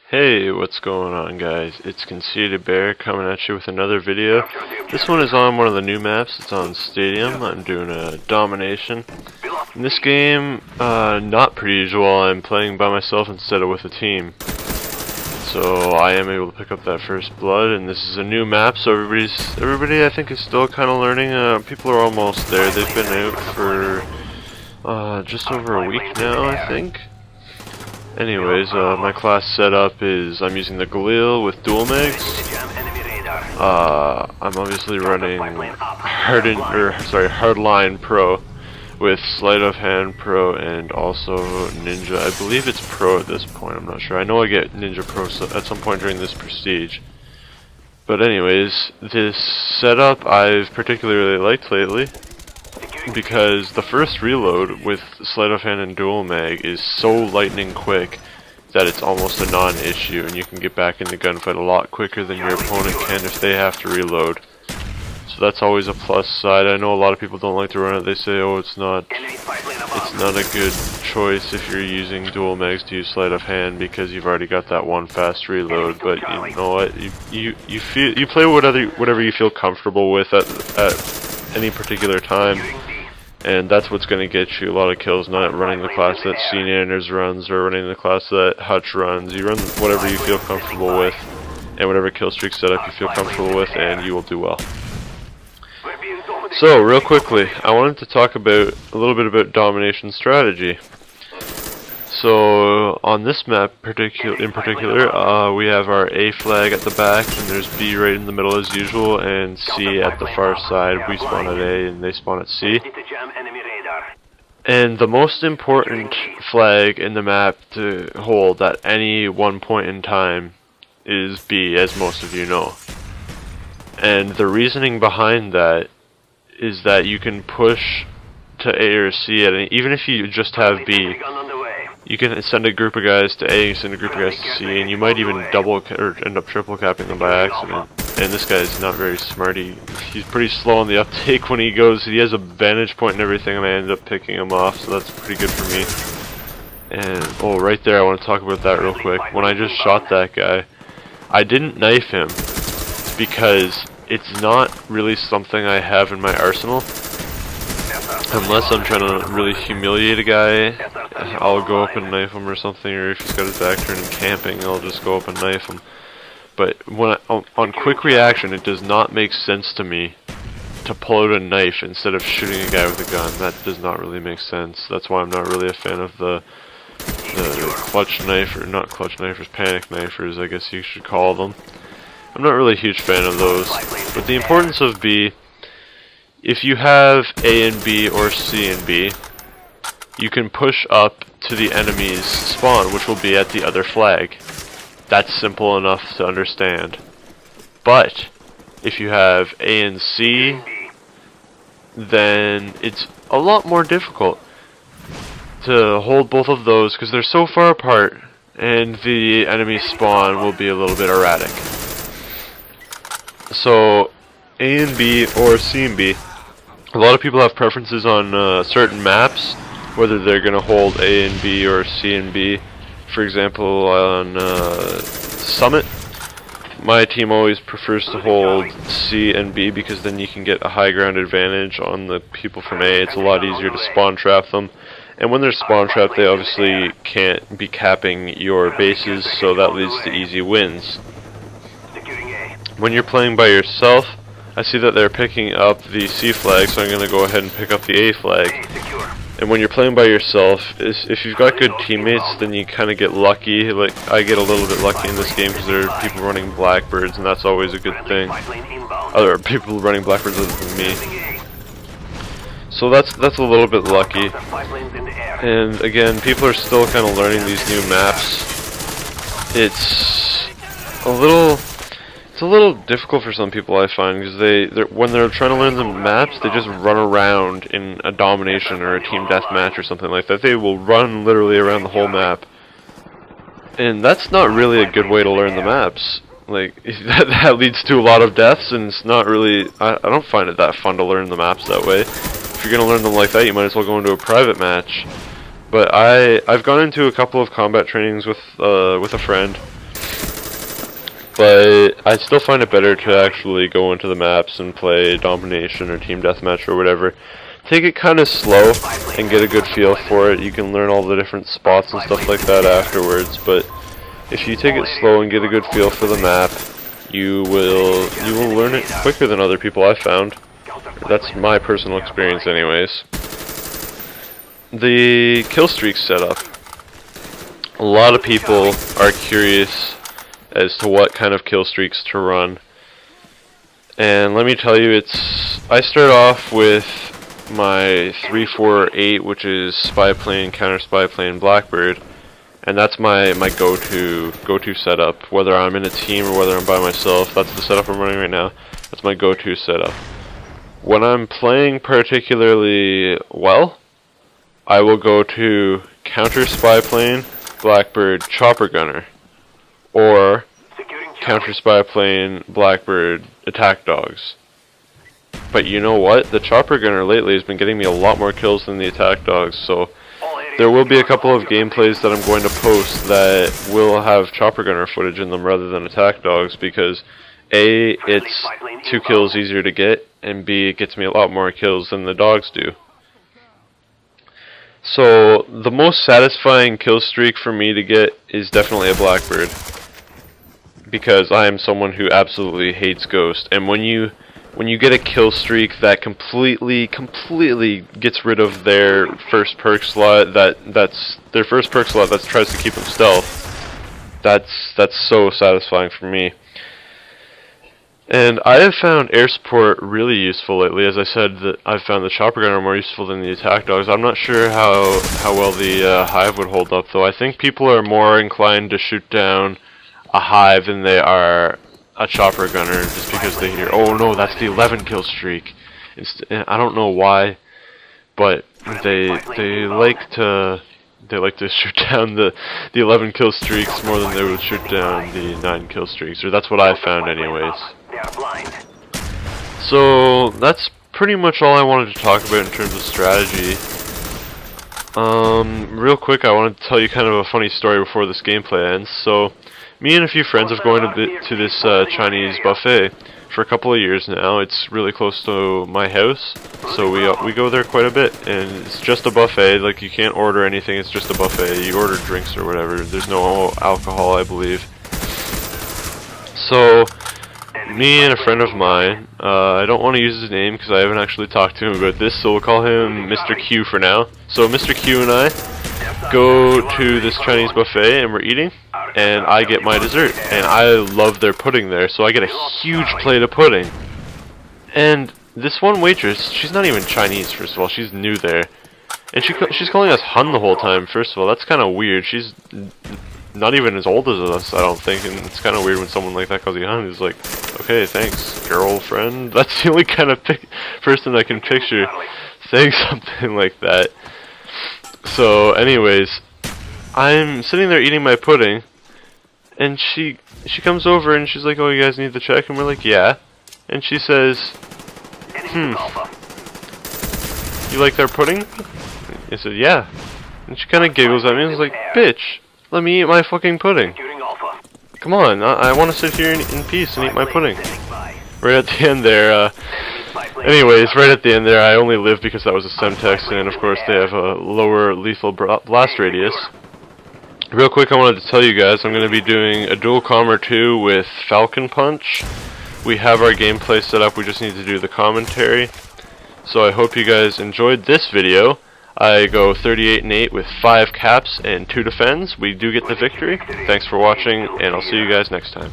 Hey, what's going on, guys? It's Conceited Bear coming at you with another video. This one is on one of the new maps. It's on Stadium. I'm doing a Domination. In this game, not per usual, I'm playing by myself instead of with a team. So I am able to pick up that first blood, and this is a new map, so everybody I think is still kind of learning. People are almost there. They've been out for just over a week now, I think. Anyways, my class setup is I'm using the Galil with dual mags. I'm obviously running Hardline Pro with Sleight of Hand Pro and also Ninja. I believe it's Pro at this point. I'm not sure. I know I get Ninja Pro at some point during this Prestige. But anyways, this setup I've particularly liked lately, because the first reload with Sleight of Hand and Dual Mag is so lightning quick that it's almost a non-issue, and you can get back in the gunfight a lot quicker than your opponent can if they have to reload. So that's always a plus side. I know a lot of people don't like to run it. They say, oh, it's not a good choice if you're using Dual Mags to use Sleight of Hand because you've already got that one fast reload. But you know what? You play whatever you feel comfortable with at any particular time. And that's what's going to get you a lot of kills, not running the class that C-Nanners runs or running the class that Hutch runs. You run whatever you feel comfortable with, and whatever kill streak setup you feel comfortable with, and you will do well. So, real quickly, I wanted to talk a little bit about domination strategy. So, on this map in particular, we have our A flag at the back, and there's B right in the middle as usual, and C at the far side. We spawn at A, and they spawn at C. And the most important flag in the map to hold at any one point in time is B, as most of you know. And the reasoning behind that is that you can push to A or C at even if you just have B. You can send a group of guys to A, send a group of guys to C, and you might even double or end up triple capping them by accident. And this guy's not very smart. He's pretty slow on the uptake when he goes. He has a vantage point and everything, and I ended up picking him off, so that's pretty good for me. And oh, right there, I want to talk about that real quick. When I just shot that guy, I didn't knife him because it's not really something I have in my arsenal. Unless I'm trying to really humiliate a guy, I'll go up and knife him or something, or if he's got his back turned and camping, I'll just go up and knife him. But when on quick reaction, it does not make sense to me to pull out a knife instead of shooting a guy with a gun. That does not really make sense. That's why I'm not really a fan of the clutch knife, or not clutch knifers, panic knifers, I guess you should call them. I'm not really a huge fan of those. But the importance of B, if you have A and B or C and B, you can push up to the enemy's spawn, which will be at the other flag. That's simple enough to understand. But if you have A and C, then it's a lot more difficult to hold both of those because they're so far apart, and the enemy spawn will be a little bit erratic. So A and B or C and B, a lot of people have preferences on certain maps, whether they're going to hold A and B or C and B. For example, on Summit, my team always prefers to hold C and B because then you can get a high ground advantage on the people from A. It's a lot easier to spawn trap them. And when they're spawn trapped, they obviously can't be capping your bases, so that leads to easy wins. When you're playing by yourself, I see that they're picking up the C flag, so I'm going to go ahead and pick up the A flag. And when you're playing by yourself, if you've got good teammates, then you kind of get lucky. Like, I get a little bit lucky in this game because there are people running Blackbirds, and that's always a good thing. Other people running Blackbirds other than me. So that's a little bit lucky. And again, people are still kind of learning these new maps. It's a little difficult for some people, I find, because when they're trying to learn the maps, they just run around in a domination or a team deathmatch or something like that. They will run literally around the whole map, and that's not really a good way to learn the maps. Like, that leads to a lot of deaths, and it's not really. I don't find it that fun to learn the maps that way. If you're gonna learn them like that, you might as well go into a private match. But I've gone into a couple of combat trainings with a friend, but I still find it better to actually go into the maps and play Domination or Team Deathmatch or whatever. Take it kind of slow and get a good feel for it. You can learn all the different spots and stuff like that afterwards, but if you take it slow and get a good feel for the map, you will learn it quicker than other people I've found. That's my personal experience anyways. The kill streak setup. A lot of people are curious as to what kind of kill streaks to run. And let me tell you, I start off with my 3-4-8, which is spy plane, counter spy plane, Blackbird. And that's my go-to setup, whether I'm in a team or whether I'm by myself. That's the setup I'm running right now. That's my go-to setup. When I'm playing particularly well, I will go to counter spy plane, Blackbird, chopper gunner, or counter spy plane, Blackbird, attack dogs. But you know what? The chopper gunner lately has been getting me a lot more kills than the attack dogs, so there will be a couple of gameplays that I'm going to post that will have chopper gunner footage in them rather than attack dogs, because A, it's 2 kills easier to get, and B, it gets me a lot more kills than the dogs do. So the most satisfying kill streak for me to get is definitely a Blackbird, because I am someone who absolutely hates Ghost, and when you get a kill streak that completely gets rid of their first perk slot, that's their first perk slot that tries to keep them stealth, that's so satisfying for me. And I have found air support really useful lately. As I said, that I've found the chopper gunner more useful than the attack dogs. I'm not sure how well the hive would hold up, though. I think people are more inclined to shoot down a hive than they are a chopper gunner, just because they hear, oh no, that's the 11 kill streak. I don't know why, but they like to shoot down the 11 kill streaks more than they would shoot down the 9 kill streaks, or that's what I found anyways. So that's pretty much all I wanted to talk about in terms of strategy. Real quick, I wanted to tell you kind of a funny story before this gameplay ends. So me and a few friends have gone to this Chinese buffet for a couple of years now. It's really close to my house, so we go there quite a bit, and it's just a buffet. Like, you can't order anything, it's just a buffet. You order drinks or whatever. There's no alcohol, I believe. So me and a friend of mine, I don't want to use his name because I haven't actually talked to him about this, so we'll call him Mr. Q for now. So Mr. Q and I go to this Chinese buffet and we're eating, and I get my dessert, and I love their pudding there, so I get a huge plate of pudding. And this one waitress, she's not even Chinese, first of all, she's new there, and she's calling us Hun the whole time. First of all, that's kind of weird. She's not even as old as us, I don't think, and it's kind of weird when someone like that calls you Hun. He's like, okay, thanks, girlfriend. That's the only kind of person I can picture saying something like that. So anyways, I'm sitting there eating my pudding, and she comes over and she's like, oh, you guys need the check? And we're like, yeah. And she says, you like their pudding? I said, yeah. And she kind of giggles at me and was like, bitch, let me eat my fucking pudding. Come on, I want to sit here in peace and eat my pudding. Right at the end there, anyways, right at the end there, I only lived because that was a Semtex, and of course they have a lower lethal blast radius. Real quick, I wanted to tell you guys, I'm going to be doing a dual commer 2 with Falcon Punch. We have our gameplay set up, we just need to do the commentary. So I hope you guys enjoyed this video. I go 38-8 with 5 caps and 2 defends. We do get the victory. Thanks for watching, and I'll see you guys next time.